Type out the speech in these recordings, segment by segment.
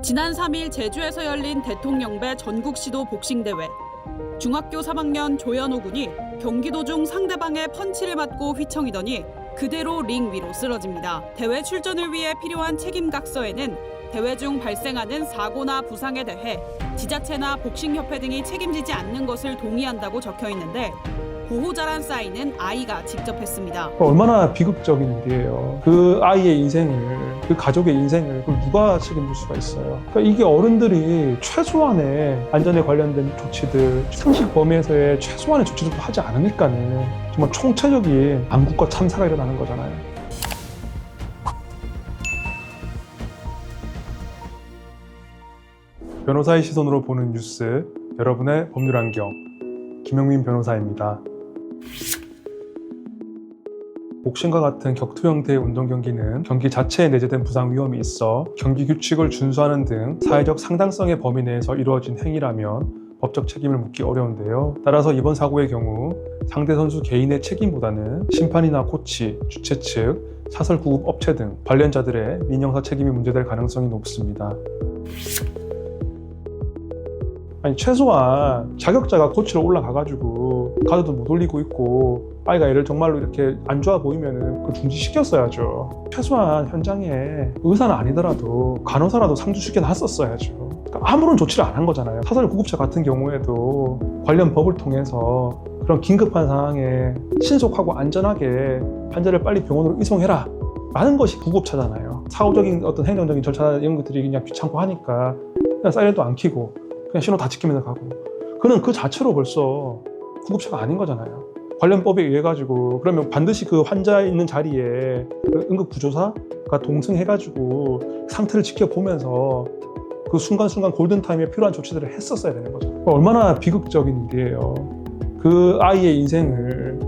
지난 3일 제주에서 열린 대통령배 전국시도 복싱대회. 중학교 3학년 조현호 군이 경기도 중 상대방의 펀치를 맞고 휘청이더니 그대로 링 위로 쓰러집니다. 대회 출전을 위해 필요한 책임각서에는 대회 중 발생하는 사고나 부상에 대해 지자체나 복싱협회 등이 책임지지 않는 것을 동의한다고 적혀 있는데 보호자란 사인은 아이가 직접 했습니다. 얼마나 비극적인 일이에요. 그 아이의 인생을, 그 가족의 인생을 그걸 누가 책임질 수가 있어요. 그러니까 이게 어른들이 최소한의 안전에 관련된 조치들, 상식 범위에서의 최소한의 조치들도 하지 않으니까는 정말 총체적인 암국과 참사가 일어나는 거잖아요. 변호사의 시선으로 보는 뉴스, 여러분의 법률 안경, 김영민 변호사입니다. 복싱과 같은 격투 형태의 운동 경기는 경기 자체에 내재된 부상 위험이 있어 경기 규칙을 준수하는 등 사회적 상당성의 범위 내에서 이루어진 행위라면 법적 책임을 묻기 어려운데요. 따라서 이번 사고의 경우 상대 선수 개인의 책임보다는 심판이나 코치, 주최 측, 사설 구급 업체 등 관련자들의 민형사 책임이 문제될 가능성이 높습니다. 아니 최소한 자격자가 코치로 올라가가지고 가드도 못 올리고 있고 아이가 얘를 정말로 이렇게 안 좋아 보이면은 그걸 중지시켰어야죠. 최소한 현장에 의사는 아니더라도 간호사라도 상주시켜 놨었어야죠. 그러니까 아무런 조치를 안 한 거잖아요. 사설 구급차 같은 경우에도 관련 법을 통해서 그런 긴급한 상황에 신속하고 안전하게 환자를 빨리 병원으로 이송해라 라는 것이 구급차잖아요. 사후적인 어떤 행정적인 절차 이런 것들이 그냥 귀찮고 하니까 그냥 사이렌도 안 켜고 그냥 신호 다 지키면서 가고, 그는 그 자체로 벌써 구급차가 아닌 거잖아요. 관련법에 의해 가지고 그러면 반드시 그 환자 있는 자리에 그 응급구조사가 동승해가지고 상태를 지켜보면서 그 순간순간 골든타임에 필요한 조치들을 했었어야 되는 거죠. 얼마나 비극적인 일이에요. 그 아이의 인생을,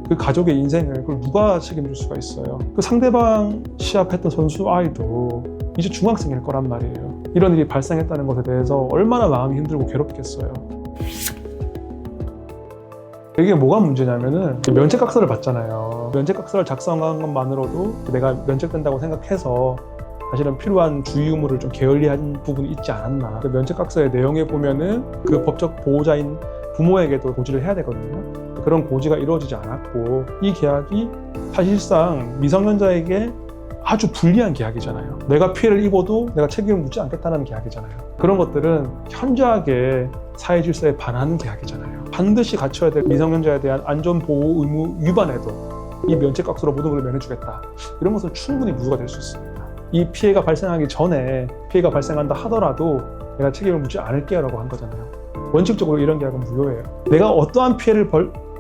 그 가족의 인생을 그걸 누가 책임질 수가 있어요. 그 상대방 시합했던 선수 아이도 이제 중학생일 거란 말이에요. 이런 일이 발생했다는 것에 대해서 얼마나 마음이 힘들고 괴롭겠어요. 이게 뭐가 문제냐면은 면책각서를 받잖아요. 면책각서를 작성한 것만으로도 내가 면책된다고 생각해서 사실은 필요한 주의 의무를 좀 게을리한 부분이 있지 않았나. 그 면책각서의 내용에 보면은 그 법적 보호자인 부모에게도 고지를 해야 되거든요. 그런 고지가 이루어지지 않았고 이 계약이 사실상 미성년자에게 아주 불리한 계약이잖아요. 내가 피해를 입어도 내가 책임을 묻지 않겠다는 계약이잖아요. 그런 것들은 현저하게 사회 질서에 반하는 계약이잖아요. 반드시 갖춰야 될 미성년자에 대한 안전보호 의무 위반에도 이 면책각서로 모든 걸 면해주겠다. 이런 것은 충분히 무효가 될 수 있습니다. 이 피해가 발생하기 전에 피해가 발생한다 하더라도 내가 책임을 묻지 않을게요 라고 한 거잖아요. 원칙적으로 이런 계약은 무효예요. 내가 어떠한 피해를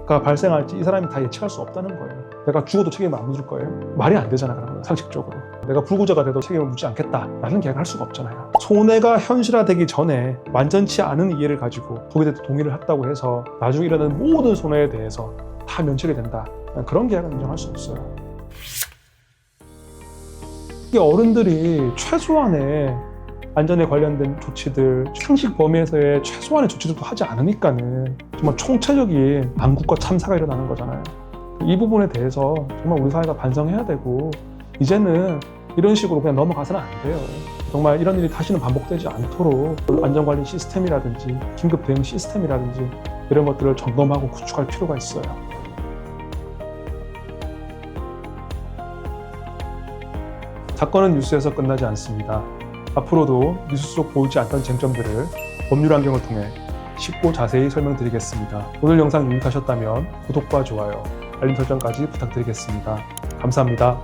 발생할지 이 사람이 다 예측할 수 없다는 거예요. 내가 죽어도 책임을 안 묻을 거예요? 말이 안 되잖아, 그러면 상식적으로. 내가 불구조가 돼도 책임을 묻지 않겠다라는 계약을 할 수가 없잖아요. 손해가 현실화되기 전에 완전치 않은 이해를 가지고 거기에 대해서 동의를 했다고 해서 나중에 일어나는 모든 손해에 대해서 다 면책이 된다. 그런 계약은 인정할 수 없어요. 이게 어른들이 최소한의 안전에 관련된 조치들, 상식 범위에서의 최소한의 조치들도 하지 않으니까는 정말 총체적인 암국과 참사가 일어나는 거잖아요. 이 부분에 대해서 정말 우리 사회가 반성해야 되고 이제는 이런 식으로 그냥 넘어가서는 안 돼요. 정말 이런 일이 다시는 반복되지 않도록 안전관리 시스템이라든지 긴급 대응 시스템이라든지 이런 것들을 점검하고 구축할 필요가 있어요. 사건은 뉴스에서 끝나지 않습니다. 앞으로도 뉴스 속 보이지 않던 쟁점들을 법률 안경을 통해 쉽고 자세히 설명드리겠습니다. 오늘 영상 유익하셨다면 구독과 좋아요, 알림 설정까지 부탁드리겠습니다. 감사합니다.